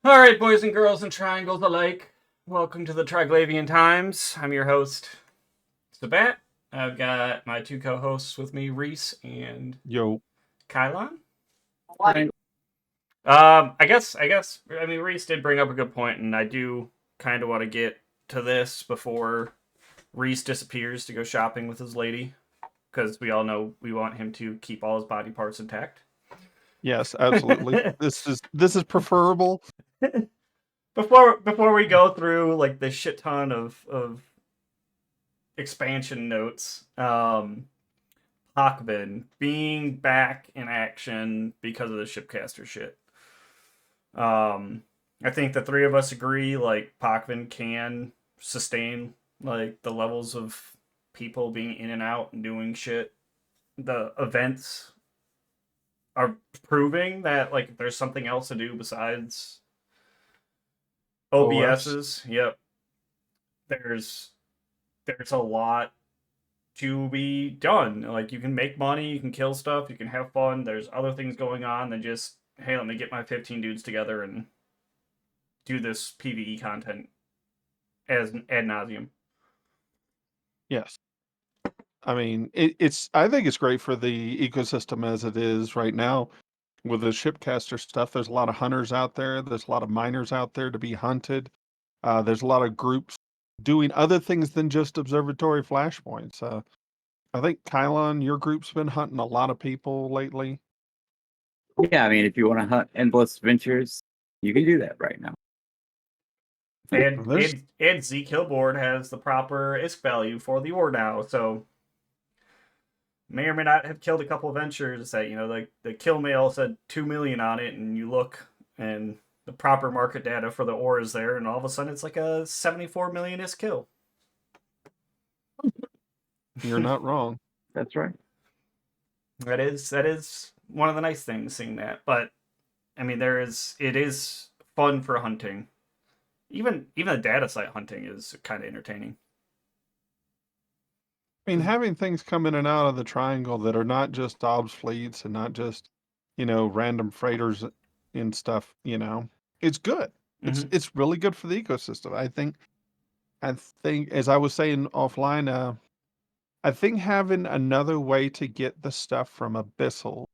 All right, boys and girls and triangles alike. Welcome to the Triglavian Times. I'm your host, Sabbat. I've got my two co-hosts with me, Reece and Yo, Kylon. Right. I mean, Reece did bring up a good point, and I do kind of want to get to this before Reece disappears to go shopping with his lady, because we all know we want him to keep all his body parts intact. yes, absolutely. This is preferable. Before we go through like the shit ton of expansion notes, Pochven being back in action because of the shipcaster shit. I think the three of us agree like Pochven can sustain like the levels of people being in and out and doing shit. The events are proving that like there's something else to do besides OS. OBSs. Yep. There's a lot to be done. Like you can make money, you can kill stuff, you can have fun. There's other things going on than just, hey, let me get my 15 dudes together and do this PvE content as ad nauseum. Yes. I mean, it's. I think it's great for the ecosystem as it is right now with the shipcaster stuff. There's a lot of hunters out there. There's a lot of miners out there to be hunted. There's a lot of groups doing other things than just observatory flashpoints. I think Kylon, your group's been hunting a lot of people lately. Yeah, I mean, if you want to hunt endless ventures, you can do that right now. And There's Z Killboard has the proper ISK value for the ore now, so may or may not have killed a couple of ventures that, like the kill mail said 2 million on it, and you look and the proper market data for the ore is there, and all of a sudden it's like a 74 million ISK kill. You're not wrong. That's right. That is one of the nice things seeing that. But I mean, it is fun for hunting. Even the data site hunting is kind of entertaining. I mean, having things come in and out of the triangle that are not just Dobbs fleets and not just, random freighters and stuff, it's good. Mm-hmm. It's really good for the ecosystem. I think as I was saying offline, I think having another way to get the stuff from Abyssal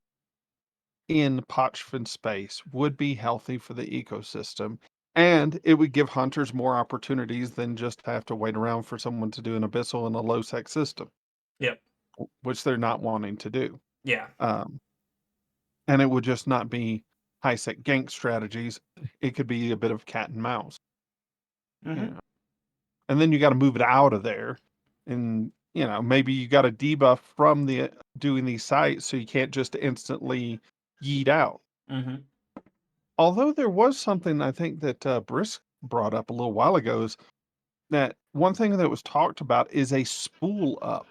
in Pochven space would be healthy for the ecosystem. And it would give hunters more opportunities than just have to wait around for someone to do an Abyssal in a low sec system. Yep. Which they're not wanting to do. Yeah. Um, and it would just not be high sec gank strategies. It could be a bit of cat and mouse. Mm-hmm. And then you got to move it out of there. And, maybe you got to debuff from the doing these sites so you can't just instantly yeet out. Mm-hmm. Although there was something I think that Brisk brought up a little while ago is that one thing that was talked about is a spool up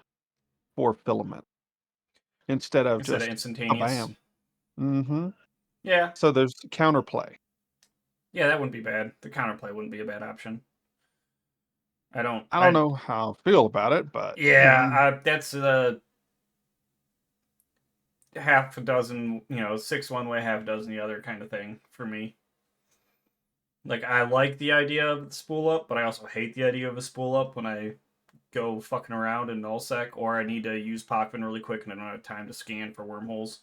for filament instead of Instead of just a instantaneous. bam. Mm-hmm. Yeah. So there's counterplay. Yeah, that wouldn't be bad. The counterplay wouldn't be a bad option. I don't know how I feel about it, but Yeah, that's half a dozen, 6 one way, half a dozen the other kind of thing for me. Like, I like the idea of the spool up, but I also hate the idea of a spool up when I go fucking around in nullsec, or I need to use Pochven really quick and I don't have time to scan for wormholes.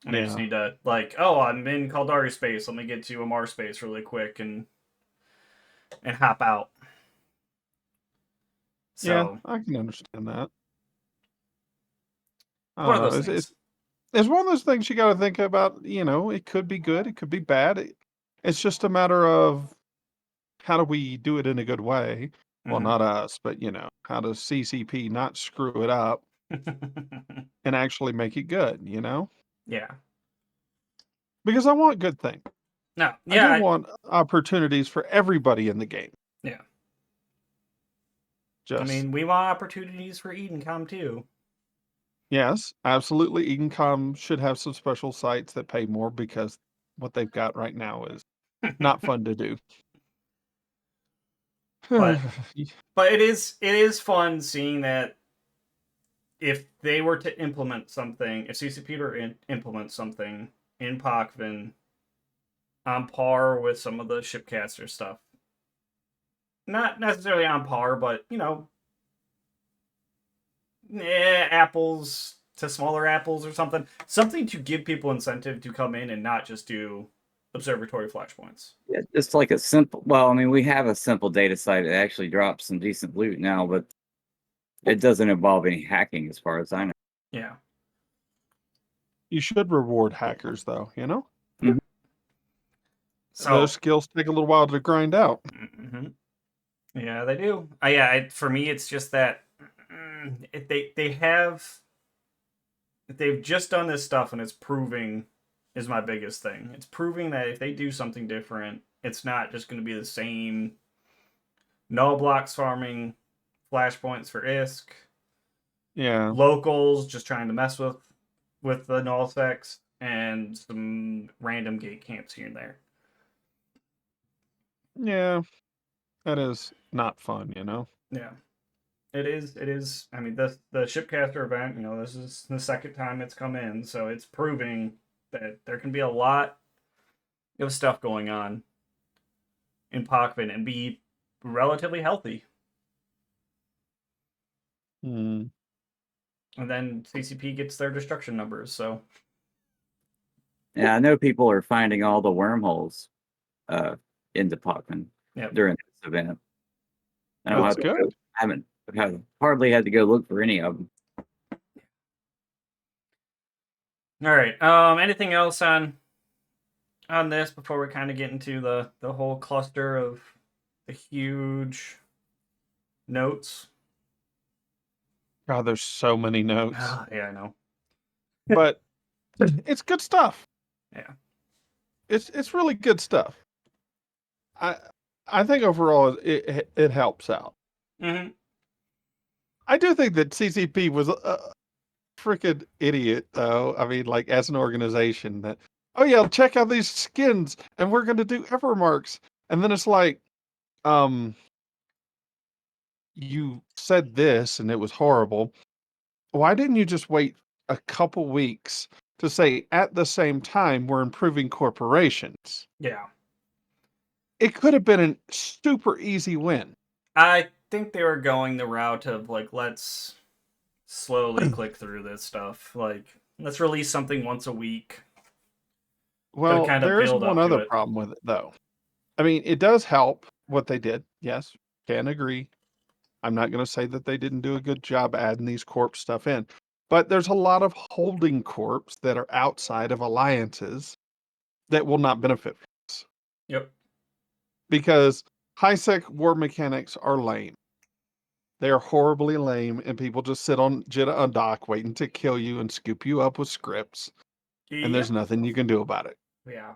And I just need to, like, oh, I'm in Caldari space, let me get to Amar space really quick and hop out. So, yeah, I can understand that. I one don't of know. those things. It's one of those things you got to think about. It could be good, it could be bad. It's just a matter of how do we do it in a good way. Well, Mm-hmm. not us, but how does CCP not screw it up and actually make it good? Yeah. Because I want good things. No, I do yeah, want opportunities for everybody in the game. yeah. I Just mean, we want opportunities for Edencom too. yes, absolutely. Edencom should have some special sites that pay more because what they've got right now is not fun to do. but but it is fun seeing that if they were to implement something, if CCP were to implement something in Pochven on par with some of the shipcaster stuff. Not necessarily on par, but apples to smaller apples or something. Something to give people incentive to come in and not just do observatory flashpoints. Yeah, just like a simple. Well, I mean, we have a simple data site that actually drops some decent loot now, but it doesn't involve any hacking, as far as I know. Yeah. You should reward hackers, though. So Those skills take a little while to grind out. Yeah, they do. For me, it's just that if they've just done this stuff and it's proving is my biggest thing. It's proving that if they do something different, it's not just going to be the same null blocks farming flashpoints for ISK. Yeah. Locals just trying to mess with the null effects and some random gate camps here and there. Yeah. That is not fun, Yeah. It is. I mean, the Shipcaster event, this is the second time it's come in, so it's proving that there can be a lot of stuff going on in Pochven and be relatively healthy. Hmm. And then CCP gets their destruction numbers, so. Yeah, I know people are finding all the wormholes into Pochven during this event. That's good. I've hardly had to go look for any of them. All right. Anything else on this before we kind of get into the whole cluster of the huge notes? God, there's so many notes. Yeah, I know. But it's good stuff. Yeah. It's really good stuff. I think overall it helps out. Mm-hmm. I do think that CCP was a freaking idiot, though. I mean, like as an organization, that check out these skins, and we're going to do Evermarks, and then it's like, you said this, and it was horrible. Why didn't you just wait a couple weeks to say at the same time we're improving corporations? Yeah. It could have been a super easy win. I think they were going the route of like, let's slowly click through this stuff. Like, let's release something once a week. Well, kind of there is build one up to other it. problem with it, though. I mean, it does help what they did. Yes, can agree. I'm not going to say that they didn't do a good job adding these corp stuff in, but there's a lot of holding corps that are outside of alliances that will not benefit from this. Yep. Because high-sec war mechanics are lame. They are horribly lame, and people just sit on Jitta dock waiting to kill you and scoop you up with scripts, and there's nothing you can do about it. Yeah.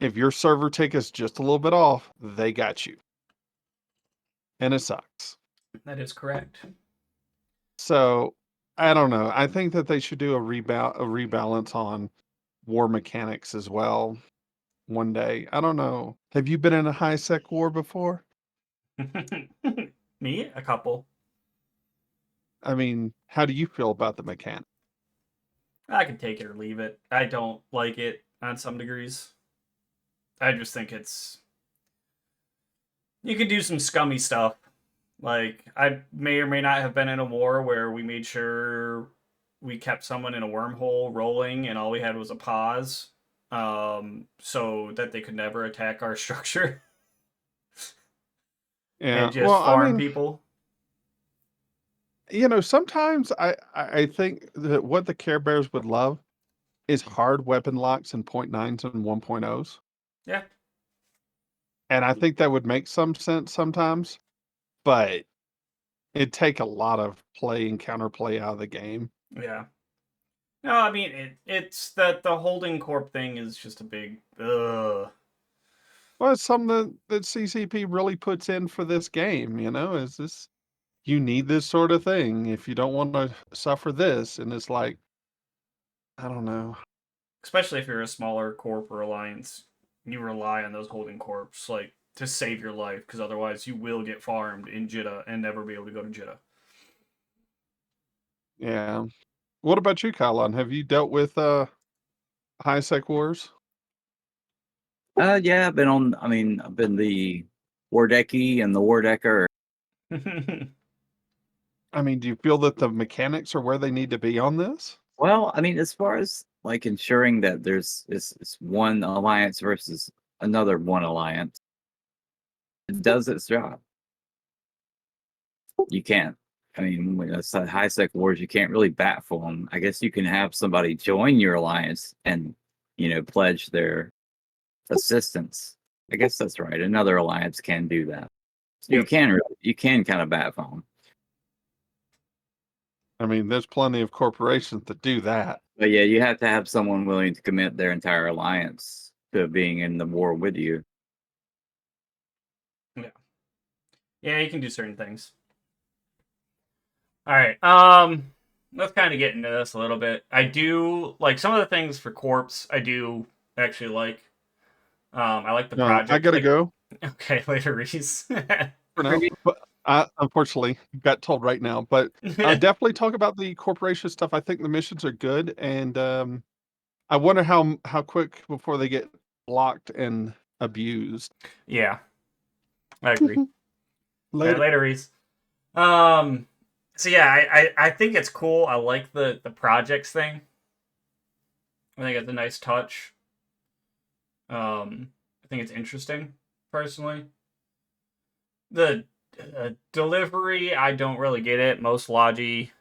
If your server tick is just a little bit off, they got you. And it sucks. That is correct. So, I don't know. I think that they should do a rebalance on war mechanics as well one day. I don't know. Have you been in a high-sec war before? Me? A couple. I mean, how do you feel about the mechanic? I can take it or leave it. I don't like it on some degrees. I just think you could do some scummy stuff. Like, I may or may not have been in a war where we made sure we kept someone in a wormhole rolling and all we had was a pause, so that they could never attack our structure. Yeah, and just farm people. Sometimes I think that what the Care Bears would love is hard weapon locks in 0.9s and 1.0s. Yeah. And I think that would make some sense sometimes, but it'd take a lot of play and counterplay out of the game. Yeah. No, I mean it's that the holding corp thing is just a big ugh. Well, it's something that CCP really puts in for this game, is this, you need this sort of thing if you don't want to suffer this. And it's like, I don't know. Especially if you're a smaller corp or alliance, you rely on those holding corps like to save your life, because otherwise you will get farmed in Jitta and never be able to go to Jitta. Yeah. What about you, Kylon? Have you dealt with high sec wars? Yeah, I've been on. I mean, I've been the Wardecky and the Wardecker. I mean, do you feel that the mechanics are where they need to be on this? Well, I mean, as far as like ensuring that it's one alliance versus another one alliance, it does its job. You can't. I mean, when it's high sec wars, you can't really bat for them. I guess you can have somebody join your alliance and pledge their assistance. I guess that's right. Another alliance can do that. So Yep. you can kind of bat for them. I mean, there's plenty of corporations that do that. But yeah, you have to have someone willing to commit their entire alliance to being in the war with you. Yeah, you can do certain things. All right. Let's kind of get into this a little bit. I do like some of the things for Corpse. I do actually like. I like the project. I gotta go Okay, later, Reese. for now. But I unfortunately got told right now. But definitely talk about the corporation stuff. I think the missions are good, and I wonder how quick before they get blocked and abused. Yeah, I agree. Later. Okay, later, Reese. So yeah, I think it's cool. I like the projects thing. I think it's a nice touch. I think it's interesting, personally. The delivery, I don't really get it. Most Logi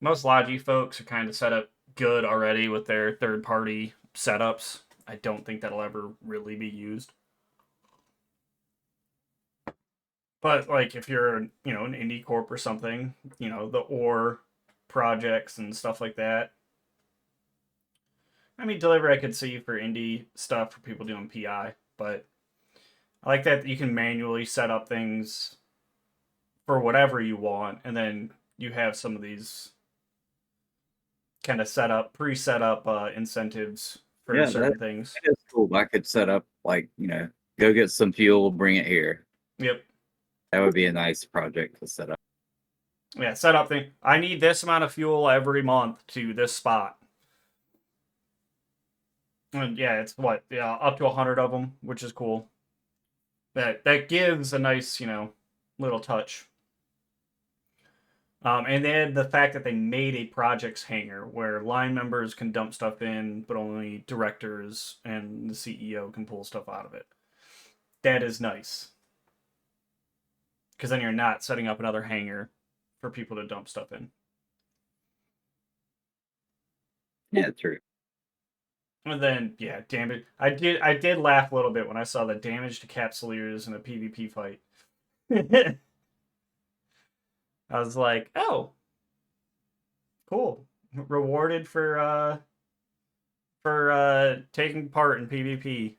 folks are kind of set up good already with their third-party setups. I don't think that'll ever really be used. But like if you're, an indie corp or something, the ore projects and stuff like that. I mean, delivery I could see for indie stuff for people doing PI, but I like that you can manually set up things for whatever you want, and then you have some of these kind of pre-set up incentives for certain things. That is cool. I could set up go get some fuel, bring it here. Yep. That would be a nice project to set up. Yeah, set up thing. I need this amount of fuel every month to this spot. And yeah, it's up to 100 of them, which is cool. That gives a nice, little touch. And then the fact that they made a projects hangar where line members can dump stuff in, but only directors and the CEO can pull stuff out of it. That is nice. Because then you're not setting up another hangar for people to dump stuff in. Yeah, true. And then, yeah, damage. I did laugh a little bit when I saw the damage to capsuleers in a PvP fight. I was like, oh, cool. Rewarded for taking part in PvP.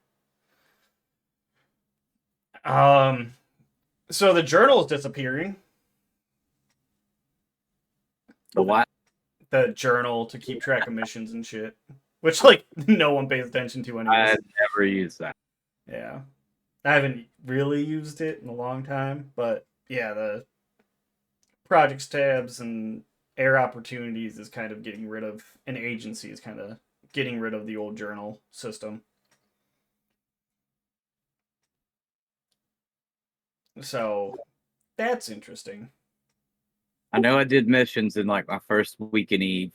So the journal is disappearing. The what? The journal to keep track of missions and shit. Which, no one pays attention to anyways. I've never used that. Yeah. I haven't really used it in a long time, but yeah, the projects tabs and air opportunities is kind of getting rid of, an agency is kind of getting rid of the old journal system. So that's interesting. I know I did missions in my first week in Eve.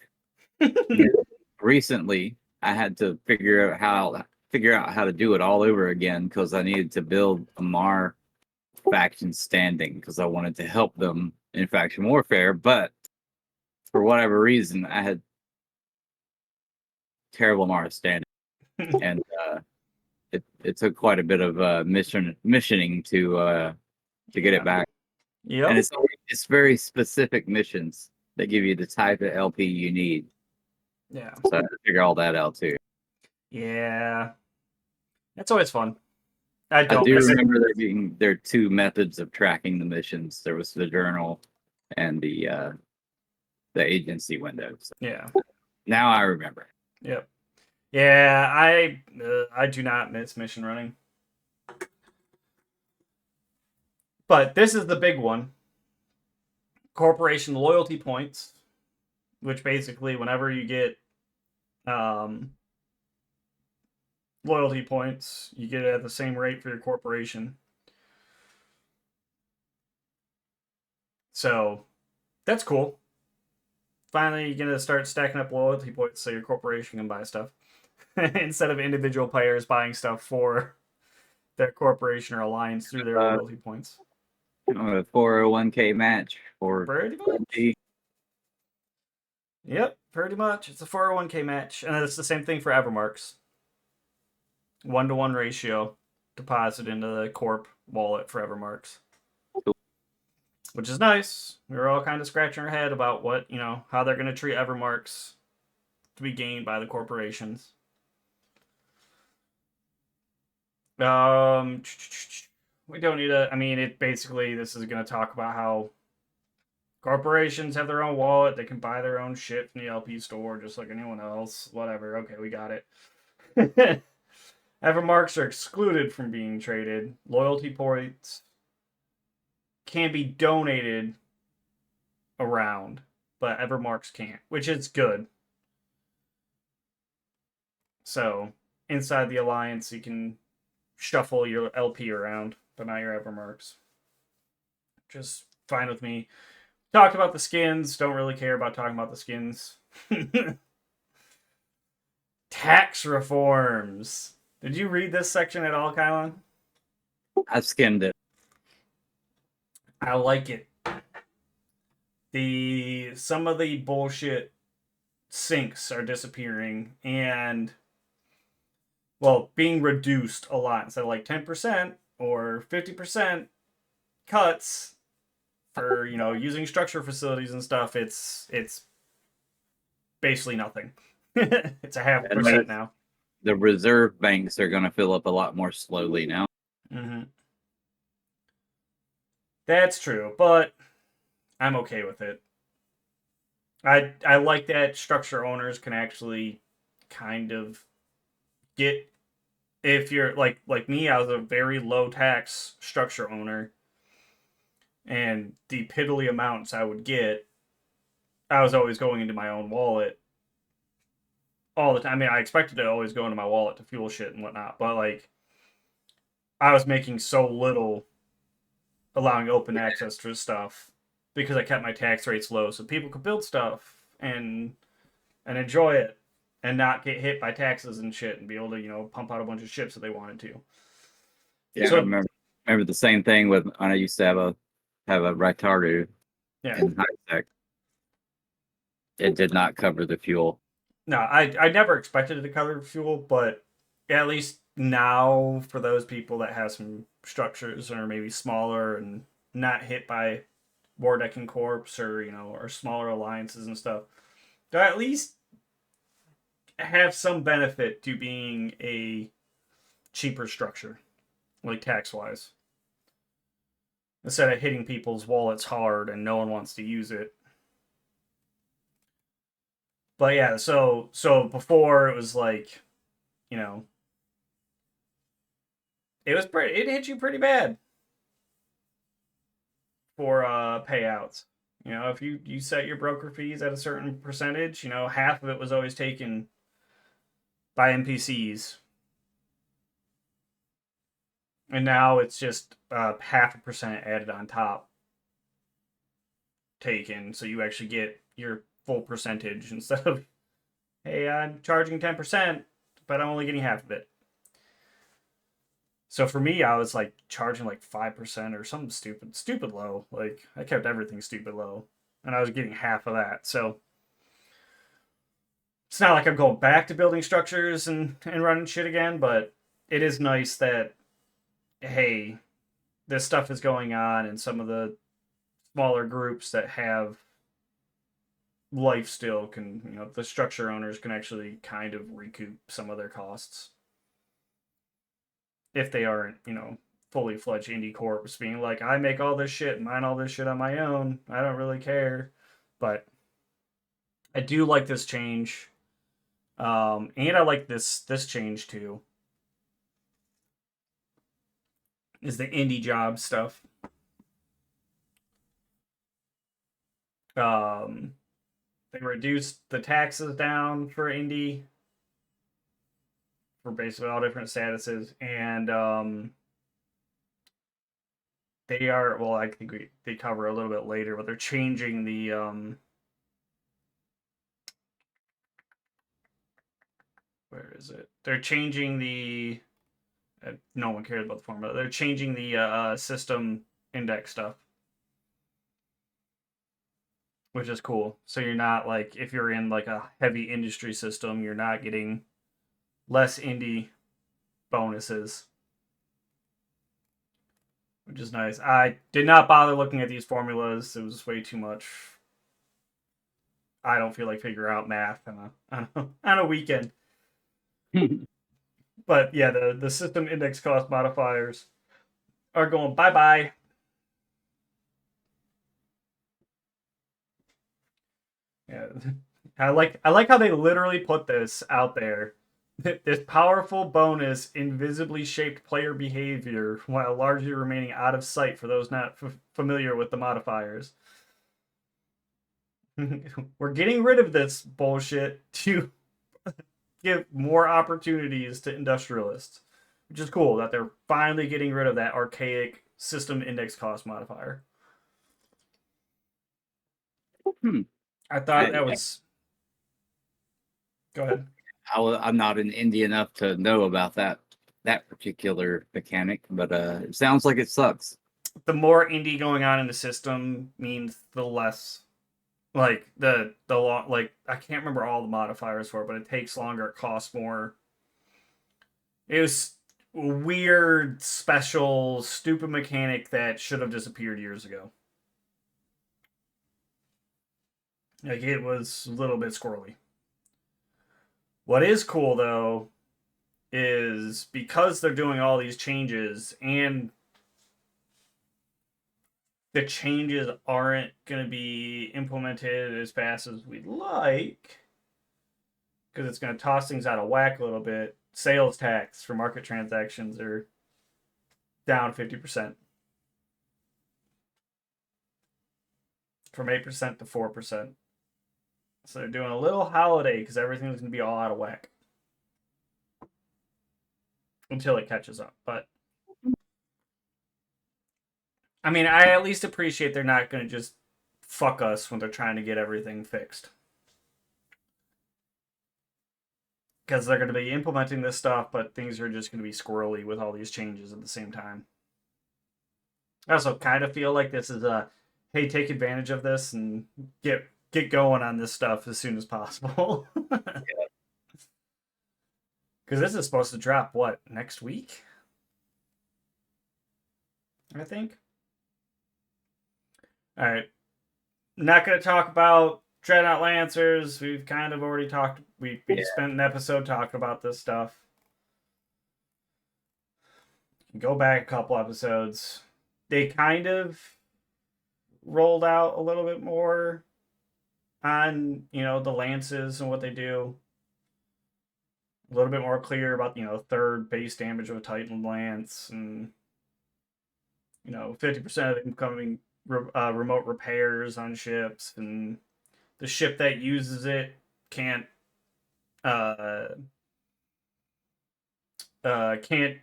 Recently, I had to figure out how to do it all over again because I needed to build a Mar faction standing because I wanted to help them in faction warfare, but for whatever reason, I had terrible Mar standing, and it took quite a bit of missioning to get it back. Yeah, and it's very specific missions that give you the type of LP you need. Yeah. So I had to figure all that out too. Yeah. That's always fun. I do remember there are two methods of tracking the missions. There was the journal and the agency window. So yeah. now I remember. Yep. Yeah, I do not miss mission running. But this is the big one. Corporation loyalty points, which basically whenever you get loyalty points. You get it at the same rate for your corporation. So that's cool. Finally, you're going to start stacking up loyalty points so your corporation can buy stuff. Instead of individual players buying stuff for their corporation or alliance through their loyalty points. A 401k match for Pretty much. Yep, pretty much. It's a 401k match. And it's the same thing for Evermarks. 1-to-1 ratio deposit into the corp wallet for Evermarks. Which is nice. We were all kind of scratching our head about what, how they're going to treat Evermarks to be gained by the corporations. We don't need to. I mean, this is going to talk about how corporations have their own wallet. They can buy their own shit from the LP store just like anyone else. Whatever. Okay, we got it. Evermarks are excluded from being traded. Loyalty points can be donated around, but Evermarks can't, which is good. So, inside the alliance, you can shuffle your LP around, but not your Evermarks. Just fine with me. Talked about the skins. Don't really care about talking about the skins. Tax reforms. Did you read this section at all, Kylon? I skimmed it. I like it. Some of the bullshit sinks are disappearing and being reduced a lot. Instead of like 10% or 50% cuts for, using structure facilities and stuff, it's basically nothing. It's a 0.5% now. The reserve banks are going to fill up a lot more slowly now. Mm-hmm. That's true, but I'm okay with it. I like that structure owners can actually kind of get, if you're like me, I was a very low tax structure owner, and the piddly amounts I would get, I was always going into my own wallet all the time. I mean, I expected to always go into my wallet to fuel shit and whatnot, but I was making so little allowing open access to stuff because I kept my tax rates low so people could build stuff and enjoy it and not get hit by taxes and shit and be able to, pump out a bunch of ships if they wanted to. Yeah, so, I remember the same thing with when I used to have a Ritaru in high tech. It did not cover the fuel. No, I never expected it to cover fuel, but at least now for those people that have some structures or maybe smaller and not hit by war decking corps or or smaller alliances and stuff, they'll at least have some benefit to being a cheaper structure, like tax wise, instead of hitting people's wallets hard and no one wants to use it. But yeah, so before it was like, it hit you pretty bad for payouts. If you set your broker fees at a certain percentage, half of it was always taken by NPCs. And now it's just 0.5% added on top taken, so you actually get your full percentage instead of, hey, I'm charging 10%, but I'm only getting half of it. So for me, I was charging 5% or something stupid low. I kept everything stupid low, and I was getting half of that. So it's not like I'm going back to building structures and running shit again, but it is nice that, hey, this stuff is going on, and some of the smaller groups that have life still can, the structure owners can actually kind of recoup some of their costs. If they aren't, fully fledged indie corps being like, I make all this shit, mine all this shit on my own. I don't really care. But I do like this change. And I like this change too. Is the indie job stuff. They reduced the taxes down for indie for basically all different statuses, and they are, well, I think they cover a little bit later, but they're changing the where is it? They're changing the no one cares about the formula. They're changing the system index stuff, which is cool. So you're not like, if you're in like a heavy industry system, you're not getting less indie bonuses, which is nice. I did not bother looking at these formulas. It was way too much. I don't feel like figuring out math on a weekend. But yeah, the system index cost modifiers are going bye-bye. Yeah. I like how they literally put this out there. This powerful bonus invisibly shaped player behavior while largely remaining out of sight for those not familiar with the modifiers. We're getting rid of this bullshit to give more opportunities to industrialists, which is cool that they're finally getting rid of that archaic system index cost modifier. I thought that was... Go ahead. I'm not an indie enough to know about that particular mechanic, but it sounds like it sucks. The more indie going on in the system means the less, like the long, like I can't remember all the modifiers for it, but it takes longer, it costs more. It was a weird, special, stupid mechanic that should have disappeared years ago. Like, it was a little bit squirrely. What is cool, though, is because they're doing all these changes, and the changes aren't going to be implemented as fast as we'd like, because it's going to toss things out of whack a little bit. Sales tax for market transactions are down 50%. From 8% to 4%. So they're doing a little holiday because everything's going to be all out of whack. Until it catches up. But I mean, I at least appreciate they're not going to just fuck us when they're trying to get everything fixed. Because they're going to be implementing this stuff, but things are just going to be squirrely with all these changes at the same time. I also kind of feel like this is a, hey, take advantage of this and get going on this stuff as soon as possible. Because this is supposed to drop, what, next week? I think. Alright. Not going to talk about Dreadnought Lancers. We've kind of already talked. We spent an episode talking about this stuff. Go back a couple episodes. They kind of rolled out a little bit more on, the lances and what they do. A little bit more clear about, third base damage of a Titan lance, and 50% of incoming remote repairs on ships, and the ship that uses it can't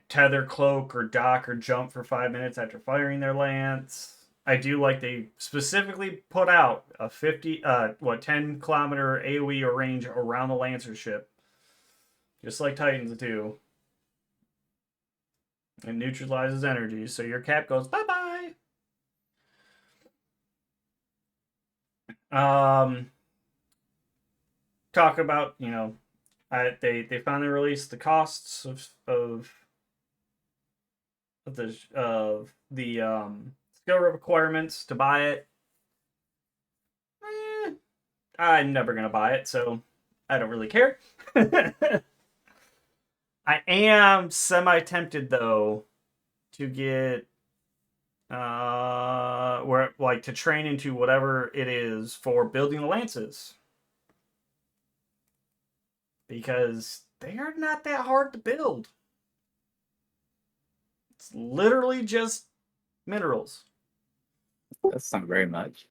tether, cloak, or dock, or jump for 5 minutes after firing their lance. I do like they specifically put out a 10 kilometer AoE or range around the Lancer ship, just like Titans do. It neutralizes energy, so your cap goes bye bye. Talk about they finally released the costs of the skill requirements to buy it. I'm never gonna buy it, so I don't really care. I am semi-tempted though to get to train into whatever it is for building the lances, because they are not that hard to build. It's literally just minerals. That's not very much.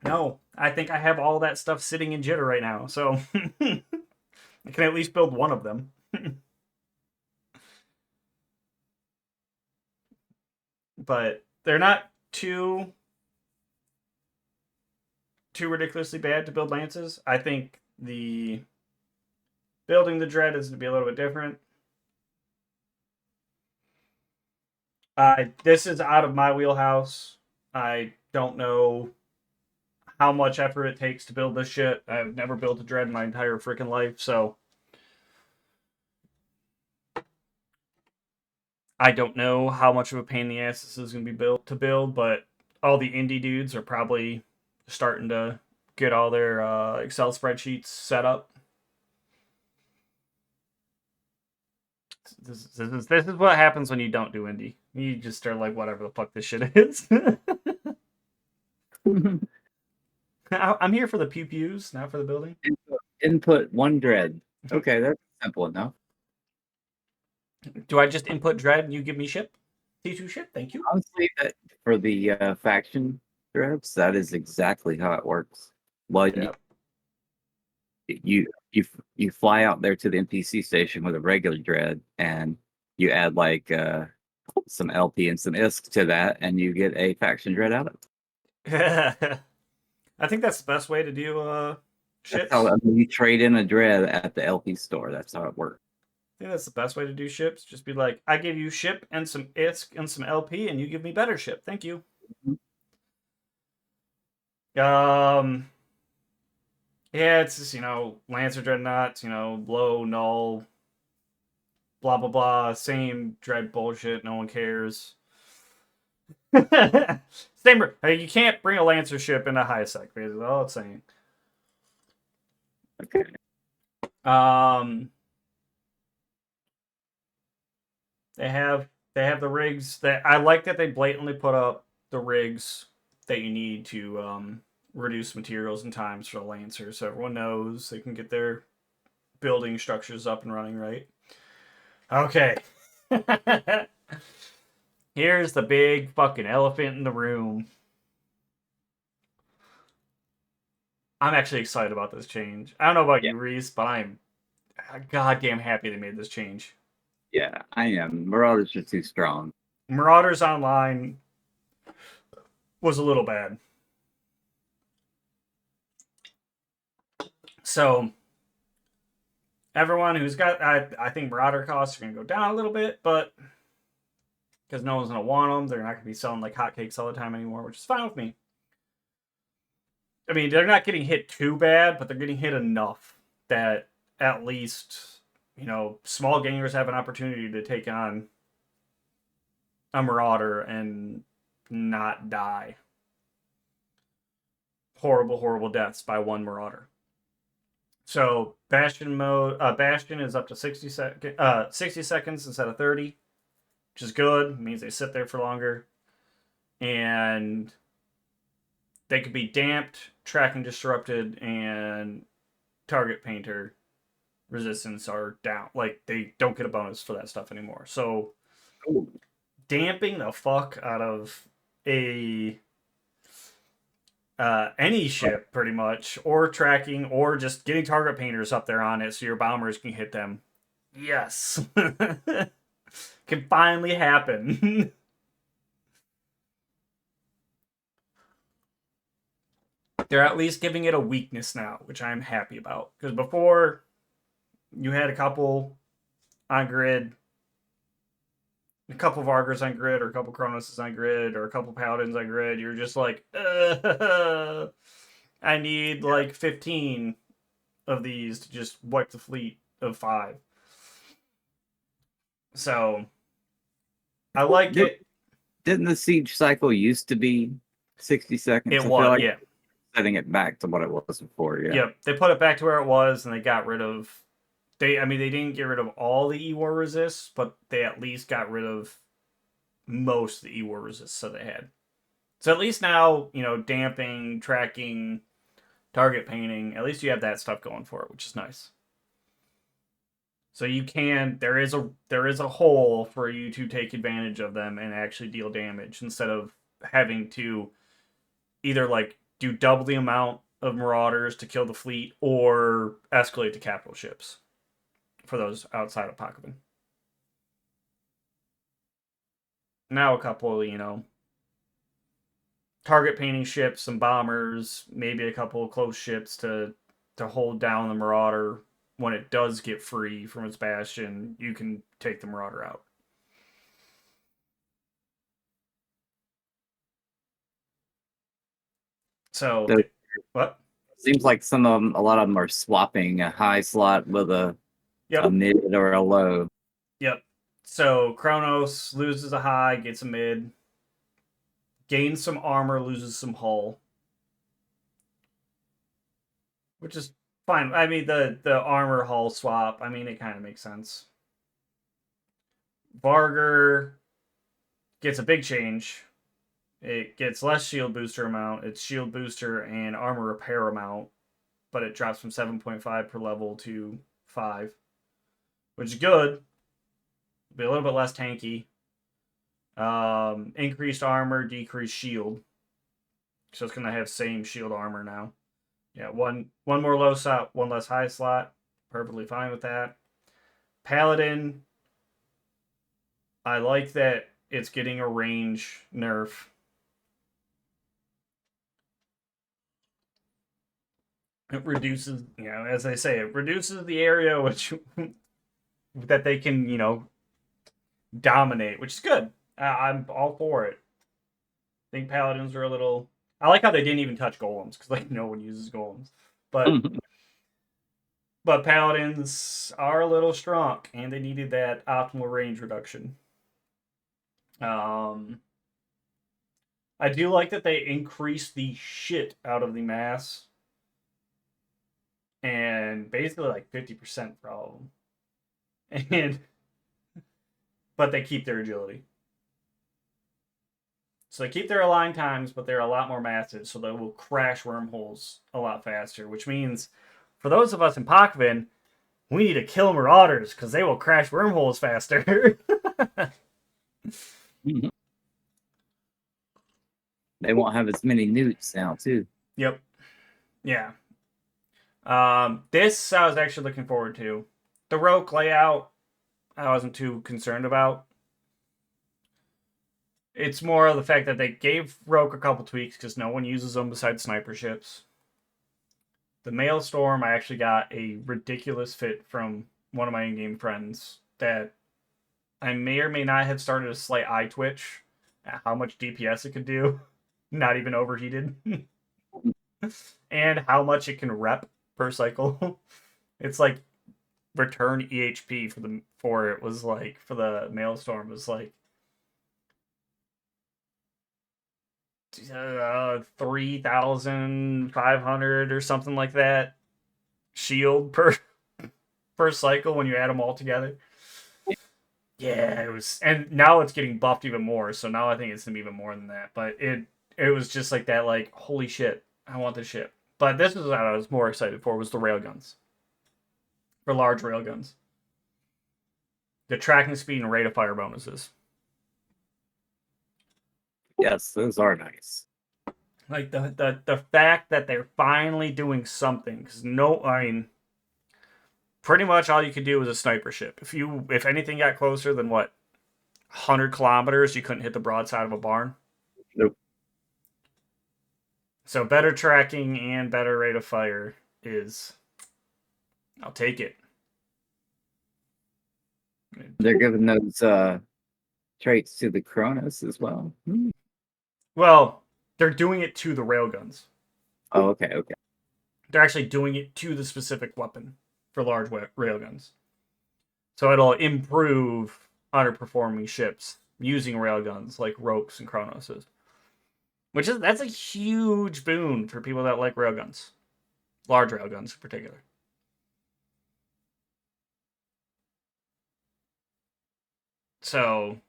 No, I think I have all that stuff sitting in Jitter right now, so I can at least build one of them. but they're not too ridiculously bad to build lances. I think the building the dread is to be a little bit different. This is out of my wheelhouse. I don't know how much effort it takes to build this shit. I've never built a dread in my entire freaking life, so I don't know how much of a pain in the ass this is going to be built to build, but all the indie dudes are probably starting to get all their Excel spreadsheets set up. This is what happens when you don't do indie. You just are like, whatever the fuck this shit is. I'm here for the pew pews, not for the building. Input 1 dread. Okay, that's simple enough. Do I just input dread and you give me ship? T2 ship, thank you. Honestly, that for the faction dreads, that is exactly how it works. Well, Yep. you fly out there to the NPC station with a regular dread, and you add like some LP and some ISK to that, and you get a faction dread out of it. I think that's the best way to do ships. That's how you trade in a dread at the LP store. That's how it works. I think that's the best way to do ships. Just be like, I give you ship and some ISK and some LP, and you give me better ship. Thank you. Yeah, it's just, Lancer Dreadnoughts, low, null, blah, blah, blah. Same dread bullshit. No one cares. Same. You can't bring a Lancer ship into high sec. That's all it's saying. Okay. They have the rigs that I like that they blatantly put up the rigs that you need to reduce materials and times for the Lancer, so everyone knows they can get their building structures up and running right. Okay. Here's the big fucking elephant in the room. I'm actually excited about this change. I don't know about you, Reece, but I'm goddamn happy they made this change. Yeah, I am. Marauders are too strong. Marauders Online was a little bad. So, everyone who's got, I think Marauder costs are going to go down a little bit, but because no one's going to want them, they're not going to be selling like hotcakes all the time anymore, which is fine with me. I mean, they're not getting hit too bad, but they're getting hit enough that at least, small gangers have an opportunity to take on a Marauder and not die. Horrible, horrible deaths by one Marauder. So Bastion mode, Bastion is up to 60 seconds instead of 30, which is good. It means they sit there for longer, and they could be damped, tracking disrupted, and target painter resistance are down. Like, they don't get a bonus for that stuff anymore. So damping the fuck out of any ship, pretty much, or tracking, or just getting target painters up there on it so your bombers can hit them. Yes. Can finally happen. They're at least giving it a weakness now, which I'm happy about. Because before, you had a couple on grid, a couple Vargars on grid, or a couple Cronoses on grid, or a couple Paladins on grid. You're just like, I need like 15 of these to just wipe the fleet of 5. So, I like it. Didn't the siege cycle used to be 60 seconds? It was, like yeah. Setting it back to what it was before, yeah. Yep, they put it back to where it was, and they got rid of... They didn't get rid of all the E-War resists, but they at least got rid of most of the E-War resists that they had. So at least now, damping, tracking, target painting, at least you have that stuff going for it, which is nice. So you can, there is a hole for you to take advantage of them and actually deal damage instead of having to either like do double the amount of Marauders to kill the fleet or escalate to capital ships for those outside of Pochven. now a couple, target painting ships, some bombers, maybe a couple of close ships to hold down the Marauder. When it does get free from its bastion, you can take the Marauder out. So, what? Seems like a lot of them are swapping a high slot with a Yep. mid or a low. Yep. So Kronos loses a high, gets a mid, gains some armor, loses some hull, which is fine. I mean, the armor hull swap, I mean, it kind of makes sense. Vargur gets a big change. It gets less shield booster amount. It's shield booster and armor repair amount, but it drops from 7.5 per level to 5, which is good. It'll be a little bit less tanky. Increased armor, decreased shield. So it's going to have same shield armor now. Yeah, one more low slot, one less high slot. Perfectly fine with that. Paladin, I like that it's getting a range nerf. It reduces, as I say, it reduces the area which that they can, dominate, which is good. I'm all for it. I think paladins are a little. I like how they didn't even touch golems because no one uses golems, but paladins are a little strong and they needed that optimal range reduction. I do like that they increased the shit out of the mass. And basically like 50% for all of them. But they keep their agility. So they keep their align times, but they're a lot more massive, so they will crash wormholes a lot faster, which means for those of us in Pochven, we need to kill Marauders because they will crash wormholes faster. They won't have as many newts now, too. Yep. Yeah. This I was actually looking forward to. The Roke layout, I wasn't too concerned about. It's more of the fact that they gave Roke a couple tweaks because no one uses them besides sniper ships. The Maelstrom, I actually got a ridiculous fit from one of my in-game friends that I may or may not have started a slight eye twitch at how much DPS it could do. Not even overheated. And how much it can rep per cycle. It's like return EHP for it was like for the Maelstrom was like 3,500 or something like that shield per cycle when you add them all together. Yeah, it was, and now it's getting buffed even more. So now I think it's gonna be even more than that. But it was just like that, like holy shit, I want this shit. But this is what I was more excited for was the railguns. For large railguns. The tracking speed and rate of fire bonuses. Yes, those are nice. Like the fact that they're finally doing something. Because pretty much all you could do was a sniper ship. If anything got closer than 100 kilometers, you couldn't hit the broadside of a barn. Nope. So better tracking and better rate of fire is, I'll take it. They're giving those traits to the Kronos as well. Well, they're doing it to the railguns. Oh, okay. They're actually doing it to the specific weapon for large railguns. So it'll improve underperforming ships using railguns like Rokes and Kronoses. That's a huge boon for people that like railguns. Large railguns in particular. So,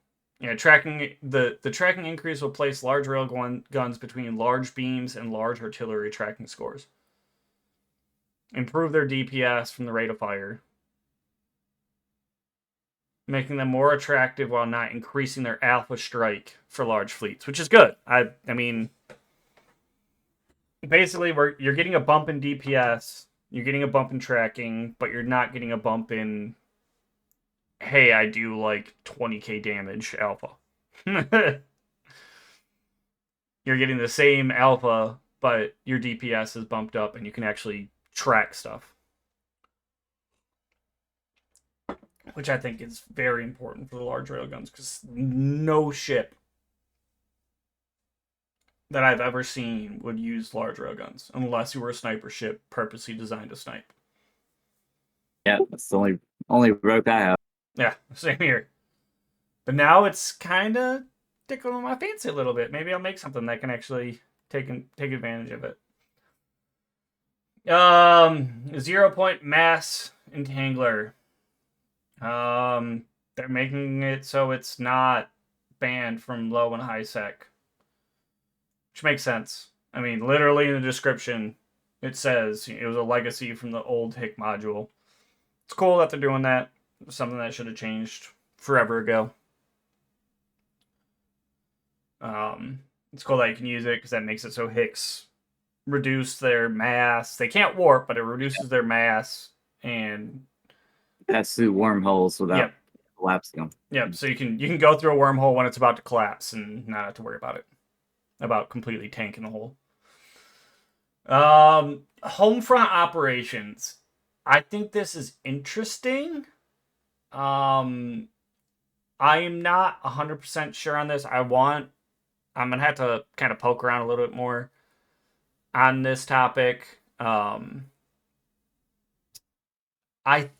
tracking the tracking increase will place large rail guns between large beams and large artillery tracking scores. Improve their DPS from the rate of fire. Making them more attractive while not increasing their alpha strike for large fleets, which is good. I mean, basically, you're getting a bump in DPS, you're getting a bump in tracking, but you're not getting a bump in, hey, I do like 20k damage alpha. You're getting the same alpha, but your DPS is bumped up, and you can actually track stuff, which I think is very important for the large railguns, because no ship that I've ever seen would use large railguns unless you were a sniper ship purposely designed to snipe. Yeah, that's the only rope I have. Yeah, same here. But now it's kind of tickling my fancy a little bit. Maybe I'll make something that can actually take advantage of it. 0-point mass entangler. They're making it so it's not banned from low and high sec, which makes sense. I mean, literally in the description, it says it was a legacy from the old HIC module. It's cool that they're doing that. Something that should have changed forever ago. It's cool that you can use it because that makes it so HICs reduce their mass. They can't warp, but it reduces their mass and pass through wormholes without collapsing them. Yep. So you can go through a wormhole when it's about to collapse and not have to worry about it. About completely tanking the hole. Home front operations. I think this is interesting. I am not 100% sure on this. I'm going to have to kind of poke around a little bit more on this topic. I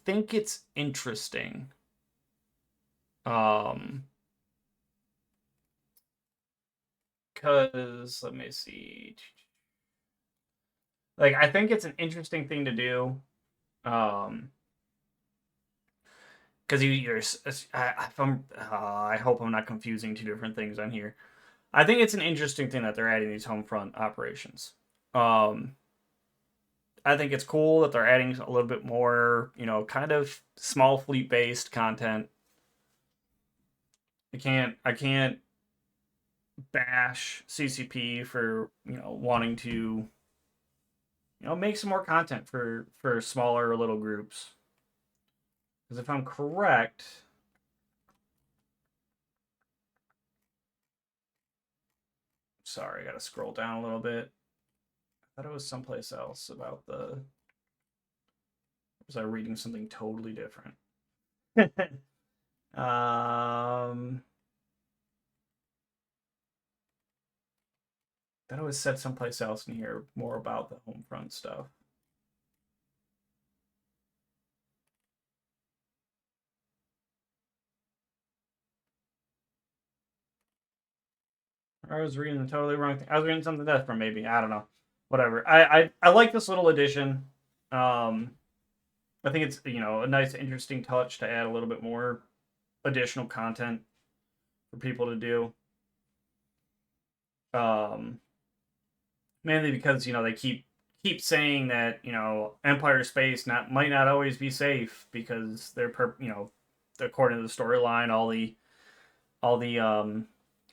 think it's interesting. Because, let me see. Like, I think it's an interesting thing to do. Because I hope I'm not confusing two different things on here. I think it's an interesting thing that they're adding these home front operations. I think it's cool that they're adding a little bit more, kind of small fleet based content. I can't bash CCP for wanting to make some more content for smaller little groups. Because if I'm correct, sorry, I gotta scroll down a little bit. I thought it was someplace else about the. Was I reading something totally different? That was said someplace else in here more about the home front stuff. I was reading the totally wrong thing. I was reading something different, maybe. I don't know. Whatever. I like this little addition. I think it's a nice, interesting touch to add a little bit more additional content for people to do. Mainly because they keep saying that Empire space might not always be safe because they're according to the storyline all the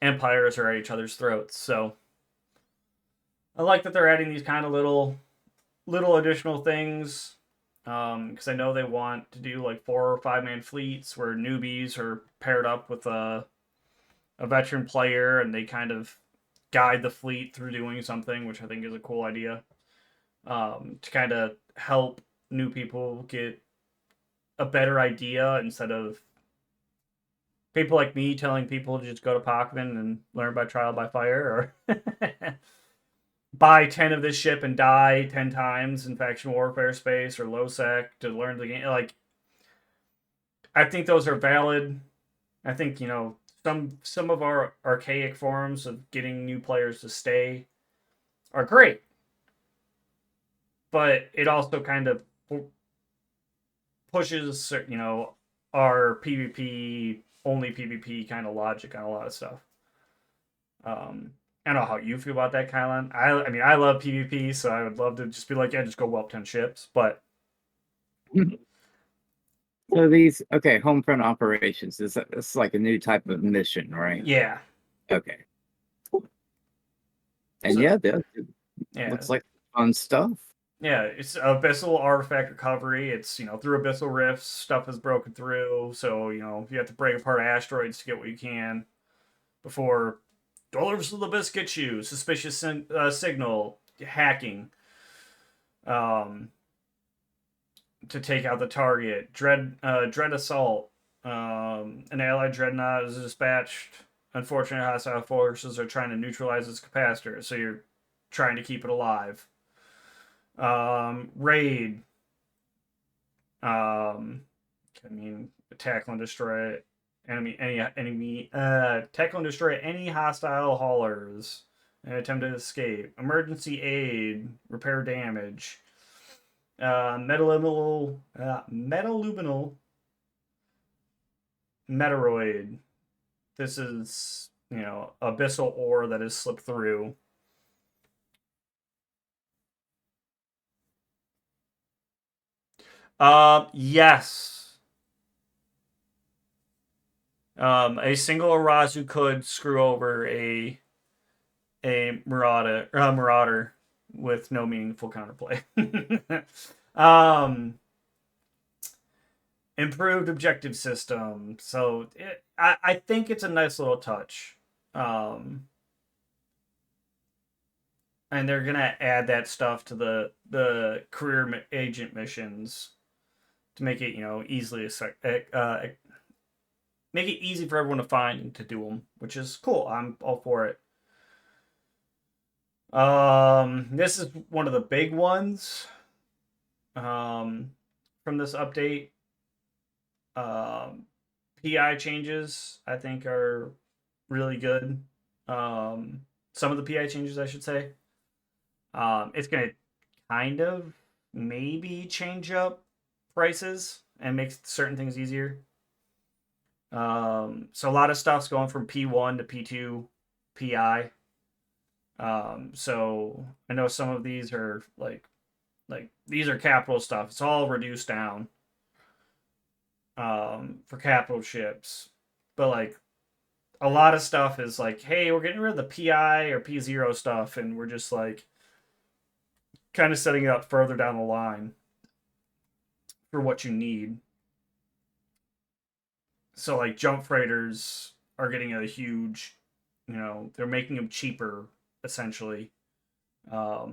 empires are at each other's throats. So I like that they're adding these kind of little additional things because I know they want to do like 4 or 5 man fleets where newbies are paired up with a veteran player and they kind of guide the fleet through doing something, which I think is a cool idea to kind of help new people get a better idea instead of people like me telling people to just go to Pochven and learn by trial by fire or buy 10 of this ship and die 10 times in faction warfare space or low sec to learn the game. Like, I think those are valid. I think, some of our archaic forms of getting new players to stay are great. But it also kind of pushes, our PvP, only PvP kind of logic on a lot of stuff. I don't know how you feel about that, Kylon. I mean, I love PvP, so I would love to just be like, yeah, just go whelp 10 ships, but... So these, home front operations, it's like a new type of mission, right? Yeah. Okay. And looks like fun stuff. Yeah, it's abyssal artifact recovery. It's, through abyssal rifts, stuff is broken through, so, you have to break apart asteroids to get what you can. before Dollars of the Abyss gets you, suspicious signal, hacking, to take out the target, dread assault, an allied dreadnought is dispatched. Unfortunately, hostile forces are trying to neutralize its capacitor, so you're trying to keep it alive. Raid. Tackle and destroy tackle and destroy any hostile haulers and attempt to escape. Emergency aid, repair damage. Metaluminal Metaroid. This is, abyssal ore that has slipped through. Yes. A single Arazu could screw over a Marauder with no meaningful counterplay. Improved objective system. So I think it's a nice little touch. And they're gonna add that stuff to the career agent missions to make it easily make it easy for everyone to find and to do them, which is cool. I'm all for it. This is one of the big ones from this update. PI changes, I think, are really good. Some of the PI changes, I should say. It's going to kind of maybe change up prices and make certain things easier. So a lot of stuff's going from P1 to P2 PI. So I know some of these are like these are capital stuff. It's all reduced down for capital ships. But like a lot of stuff is like, hey, we're getting rid of the PI or P0 stuff, and we're just like kind of setting it up further down the line for what you need. So like jump freighters are getting a huge, they're making them cheaper essentially. I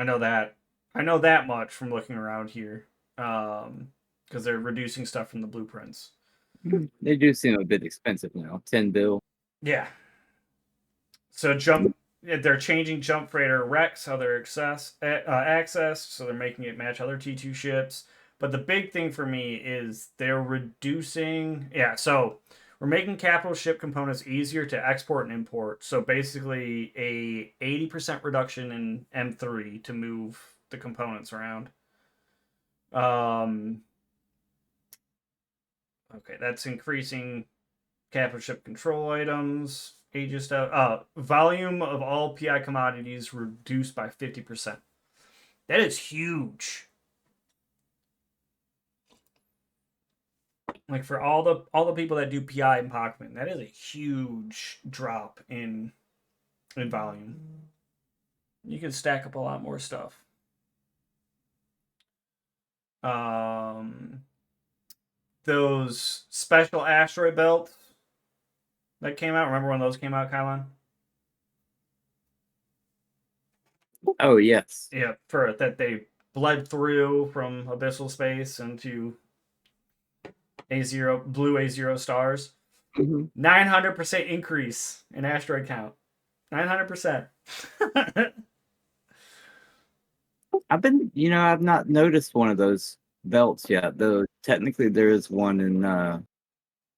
know that much from looking around here, because they're reducing stuff from the blueprints. They do seem a bit expensive now. 10 bill. Yeah. So they're changing jump freighter Rex, how they're accessed, so they're making it match other T2 ships. But the big thing for me is they're reducing. Yeah, so we're making capital ship components easier to export and import. So basically a 80% reduction in M3 to move the components around. Okay, that's increasing capital ship control items, Aegis stuff. Volume of all PI commodities reduced by 50%. That is huge. Like for all the people that do PI and Pochven, that is a huge drop in volume. You can stack up a lot more stuff. Those special asteroid belts that came out. Remember when those came out, Kylon? Oh yes. Yeah, for that they bled through from abyssal space into blue A0 stars. 900% increase in asteroid count. 900%. I've not noticed one of those belts yet, though technically there is one in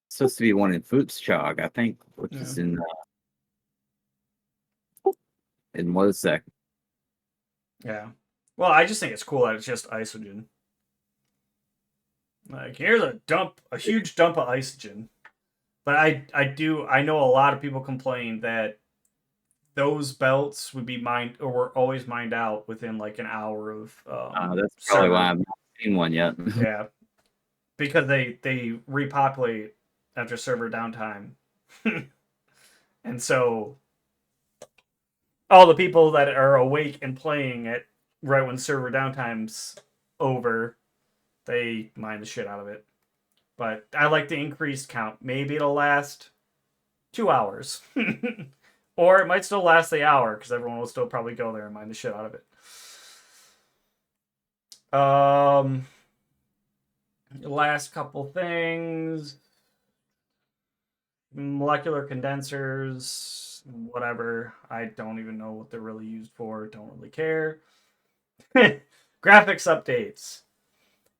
supposed to be one in Futschog, I think, which is in Losec. Yeah. Well, I just think it's cool that it's just isogen. Like, here's a huge dump of isogen. But I know a lot of people complain that those belts would be mined, or were always mined out within like an hour of that's probably why I've not seen one yet. Yeah. Because they repopulate after server downtime. And so all the people that are awake and playing it right when server downtime's over, they mine the shit out of it. But I like the increased count. Maybe it'll last 2 hours. Or it might still last the hour, because everyone will still probably go there and mine the shit out of it. Last couple things. Molecular condensers, whatever. I don't even know what they're really used for. Don't really care. Graphics updates.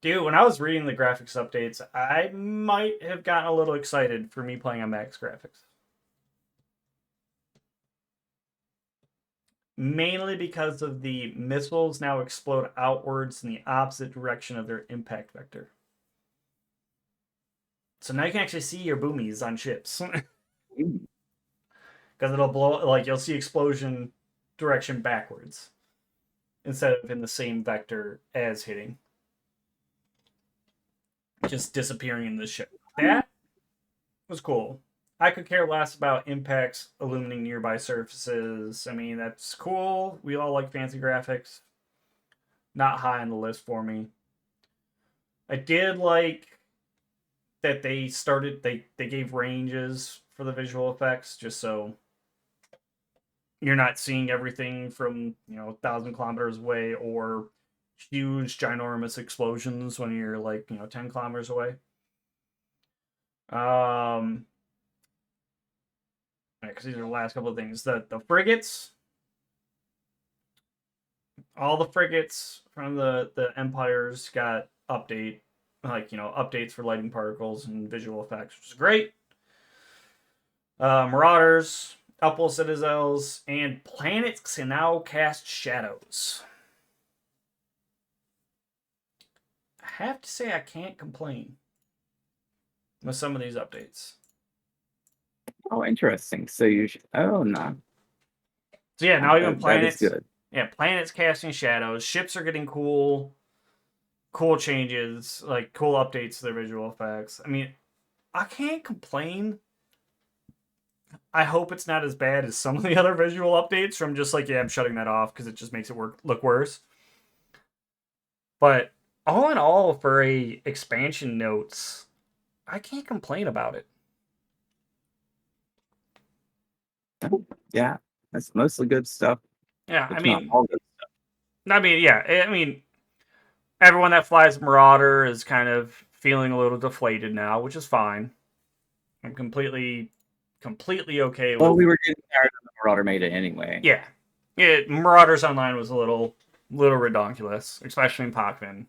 Dude, when I was reading the graphics updates, I might have gotten a little excited for me playing on max graphics. Mainly because of the missiles now explode outwards in the opposite direction of their impact vector. So now you can actually see your boomies on ships. Because it'll blow, like, you'll see explosion direction backwards instead of in the same vector as hitting. Just disappearing in the ship. That was cool. I could care less about impacts illuminating nearby surfaces. I mean, that's cool. We all like fancy graphics. Not high on the list for me. I did like that they gave ranges for the visual effects, just so you're not seeing everything from 1,000 kilometers away, or huge ginormous explosions when you're like 10 kilometers away. Because these are the last couple of things. The frigates, all the frigates from the empires got updates for lighting particles and visual effects, which is great. Marauders, Upwell citadels, and planets can now cast shadows. I have to say I can't complain with some of these updates. Oh, interesting. So you should... Oh, no. So yeah, now even planets... That is good. Yeah, planets casting shadows. Ships are getting cool changes, like cool updates to their visual effects. I mean, I can't complain. I hope it's not as bad as some of the other visual updates from just like, I'm shutting that off because it just makes it look worse. But all in all, for a expansion notes, I can't complain about it. Yeah, that's mostly good stuff. Yeah, It's not all good stuff. I mean, everyone that flies Marauder is kind of feeling a little deflated now, which is fine. I'm completely okay with... Well, we were getting tired of the Marauder meta anyway. Yeah. Marauders Online was a little ridiculous, especially in Pochven.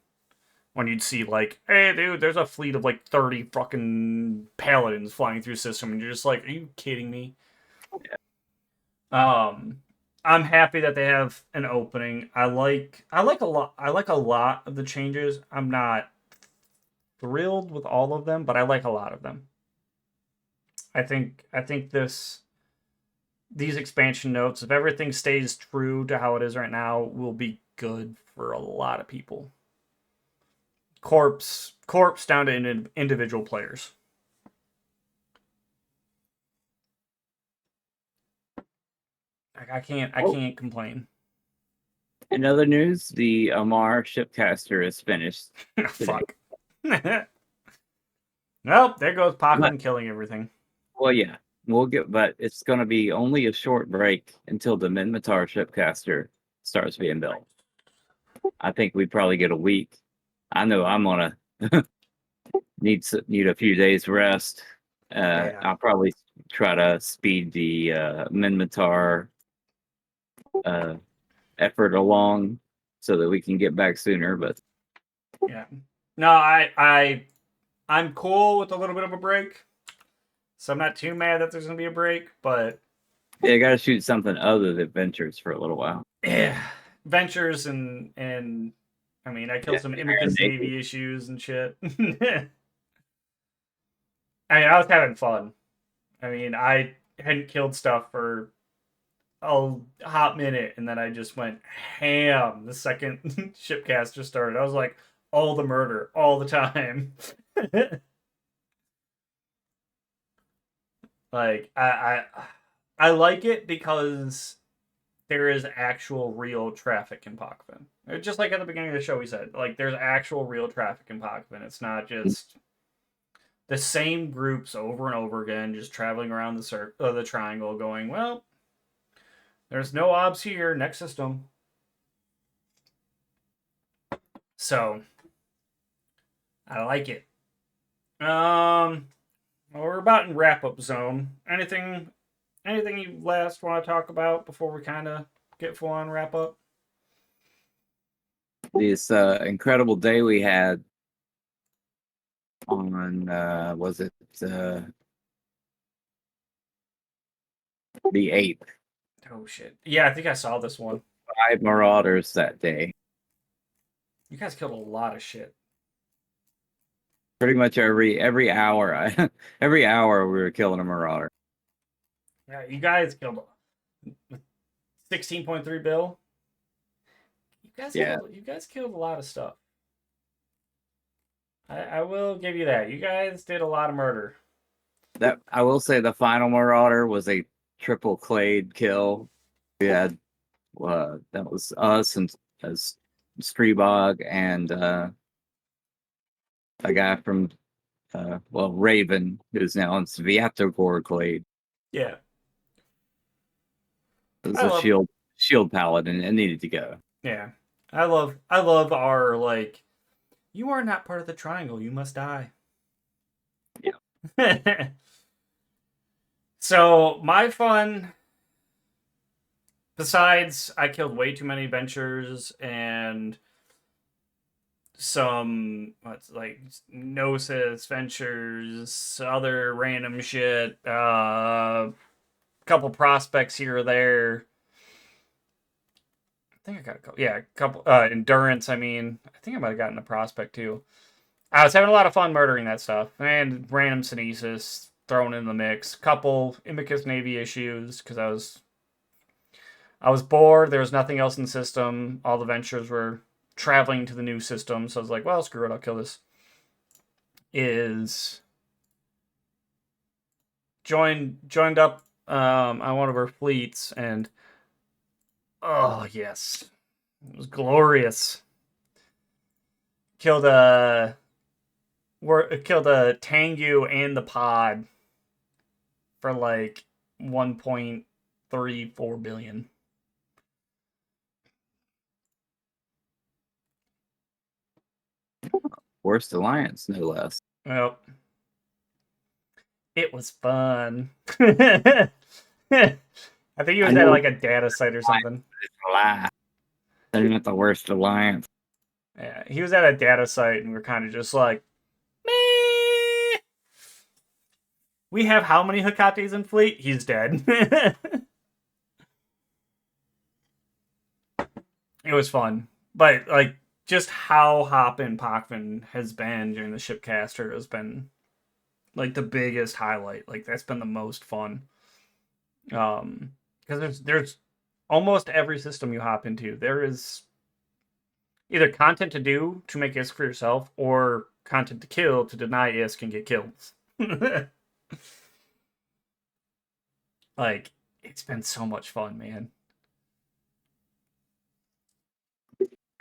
When you'd see, like, hey, dude, there's a fleet of, like, 30 fucking paladins flying through system, and you're just like, are you kidding me? Yeah. I'm happy that they have an opening. I like a lot of the changes. I'm not thrilled with all of them, but I like a lot of them. I think these expansion notes, if everything stays true to how it is right now, will be good for a lot of people. Corpse down to individual players. I can't complain. In other news, the Amar shipcaster is finished. Fuck. Nope, there goes Pochven killing everything. Well, yeah, but it's going to be only a short break until the Minmatar shipcaster starts being built. I think we probably get a week. I know I'm gonna need a few days rest. I'll probably try to speed the Minmatar effort along so that we can get back sooner. But yeah, no, I'm cool with a little bit of a break, so I'm not too mad that there's gonna be a break. But yeah, I gotta shoot something other than Ventures for a little while. Yeah, Ventures and I mean, I killed some Imicus Navy issues and shit. I mean, I was having fun. I mean, I hadn't killed stuff for a hot minute, and then I just went ham the second shipcaster started. I was like, all the murder, all the time. Like, I like it because there is actual real traffic in Pochven. Just like at the beginning of the show we said, like, there's actual real traffic in Pochven. It's not just the same groups over and over again, just traveling around the triangle, going, well, there's no obs here. Next system. So I like it. Well, we're about in wrap up zone. Anything you last want to talk about before we kind of get full on wrap up? This incredible day we had on was it the 8th? Oh shit! Yeah, I think I saw this one. 5 marauders that day. You guys killed a lot of shit. Pretty much every hour, every hour we were killing a marauder. Yeah, you guys killed 16.3 bill. You guys killed a lot of stuff. I will give you that. You guys did a lot of murder. That I will say, the final marauder was a triple clade kill. We had that was us and Streebog and a guy from Raven, who's now in Sviatogor clade. Yeah. It was a shield paladin and needed to go. Yeah. I love our, like, you are not part of the triangle, you must die. Yeah. So my fun, besides I killed way too many adventures and some Gnosis ventures, other random shit, couple prospects here or there. I think I got a couple endurance. I mean, I think I might have gotten a prospect too. I was having a lot of fun murdering that stuff, and random Synesis thrown in the mix. Couple Imicus Navy issues because I was bored. There was nothing else in the system. All the ventures were traveling to the new system, so I was like, well, screw it, I'll kill this. Joined up on one of her fleets, and oh yes, it was glorious. Killed a Tengu and the pod for like 1.34 billion. Worst alliance, no less. Well, it was fun. I think he was at like a data site or something. It's a lie. They're not the worst alliance. Yeah, he was at a data site, and we were kind of just like, meh. We have how many Hecates in fleet? He's dead. It was fun, but like just how hoppin' Pochven has been during the Shipcaster has been like the biggest highlight. Like that's been the most fun. Because there's almost every system you hop into, there is either content to do to make ISK for yourself, or content to kill to deny ISK and get kills. Like, it's been so much fun, man.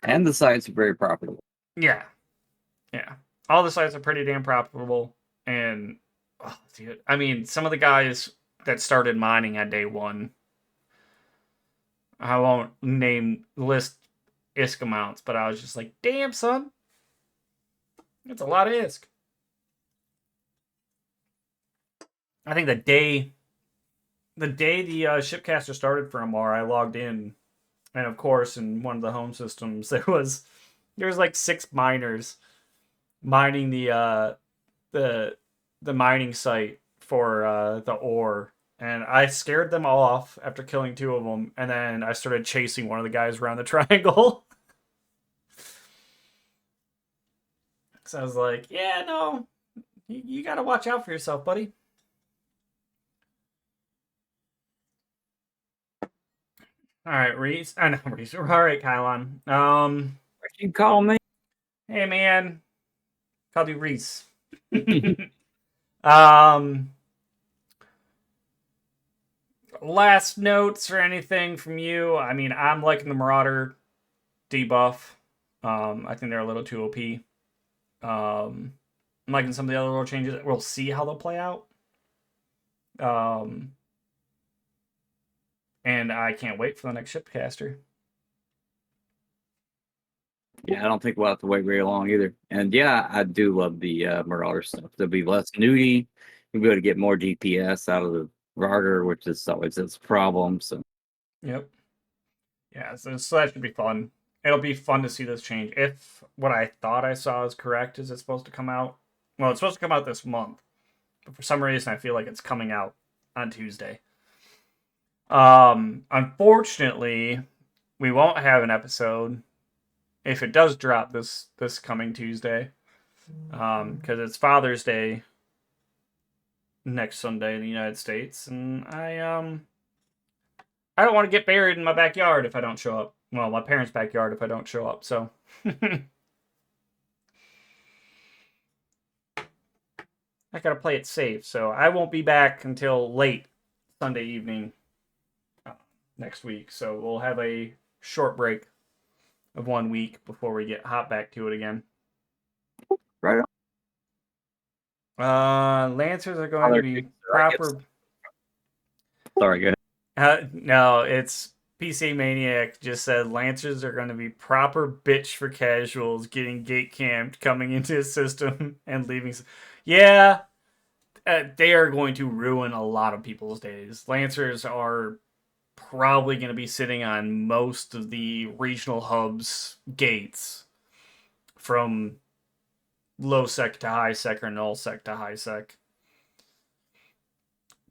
And the sites are very profitable. Yeah. Yeah. All the sites are pretty damn profitable. And, oh, dude, I mean, some of the guys that started mining at day one, I won't list ISK amounts, but I was just like, damn, son. That's a lot of ISK. I think the day the Shipcaster started for Amar, I logged in, and of course, in one of the home systems, there was like 6 miners mining the mining site for the ore, and I scared them all off after killing 2 of them, and then I started chasing one of the guys around the triangle. So I was like, yeah, no, you gotta watch out for yourself, buddy. All right, Reece. I know Reece. All right, Kylon. What you call me? Hey, man. Called you Reece. Last notes or anything from you? I mean, I'm liking the Marauder debuff. I think they're a little too OP. I'm liking some of the other little changes. We'll see how they'll play out. And I can't wait for the next Shipcaster. Yeah, I don't think we'll have to wait very long either. And yeah, I do love the Marauder stuff. There'll be less nudie. You'll be able to get more DPS out of the Marauder, which is always its problem. So Yep. Yeah, so that should be fun. It'll be fun to see this change. If what I thought I saw is correct, is it's supposed to come out? Well, it's supposed to come out this month. But for some reason, I feel like it's coming out on Tuesday. Unfortunately, we won't have an episode if it does drop this coming Tuesday, because it's Father's Day next Sunday in the United States, and I don't want to get buried in my backyard if I don't show up. Well, my parents' backyard if I don't show up. So I gotta play it safe. So I won't be back until late Sunday evening next week. So we'll have a short break of 1 week before we get hot back to it again. right on. Lancers are going to be proper. Sorry, go ahead. No, it's PC Maniac just said Lancers are going to be proper bitch for casuals, getting gate camped, coming into his system and leaving. Yeah, they are going to ruin a lot of people's days. Lancers are probably going to be sitting on most of the regional hubs gates from low sec to high sec or null sec to high sec.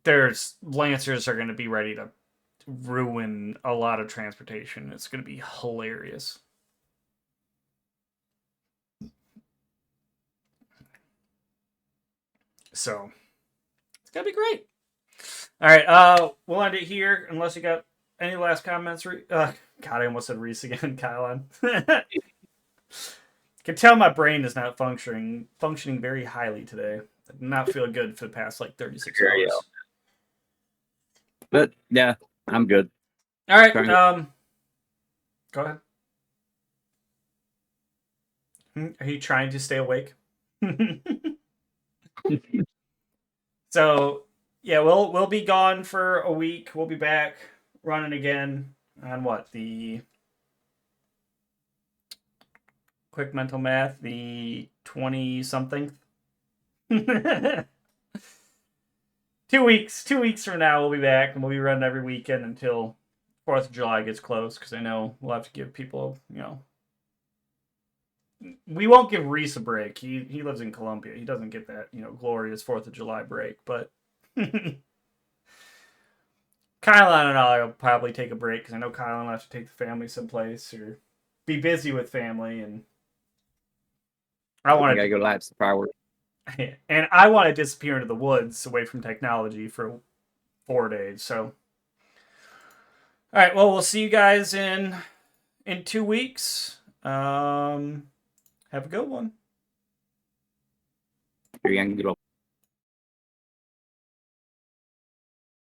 Lancers are going to be ready to ruin a lot of transportation. It's going to be hilarious. So it's going to be great. All right, we'll end it here unless you got any last comments. God, I almost said Reece again, Kylon. Can tell my brain is not functioning very highly today. I did not feel good for the past 36 hours. Yeah. But yeah, I'm good. All right, go ahead. Are you trying to stay awake? So yeah, we'll be gone for a week. We'll be back running again on the quick mental math, the 20-something. 2 weeks. 2 weeks from now, we'll be back, and we'll be running every weekend until 4th of July gets close, because I know we'll have to give people, we won't give Reece a break. He lives in Colombia. He doesn't get that, glorious 4th of July break, but Kylon and I will probably take a break, because I know Kylon will have to take the family someplace or be busy with family, and I want to go light some fireworks. And I want to disappear into the woods away from technology for 4 days. So, all right. Well, we'll see you guys in 2 weeks. Have a good one. You're young, good old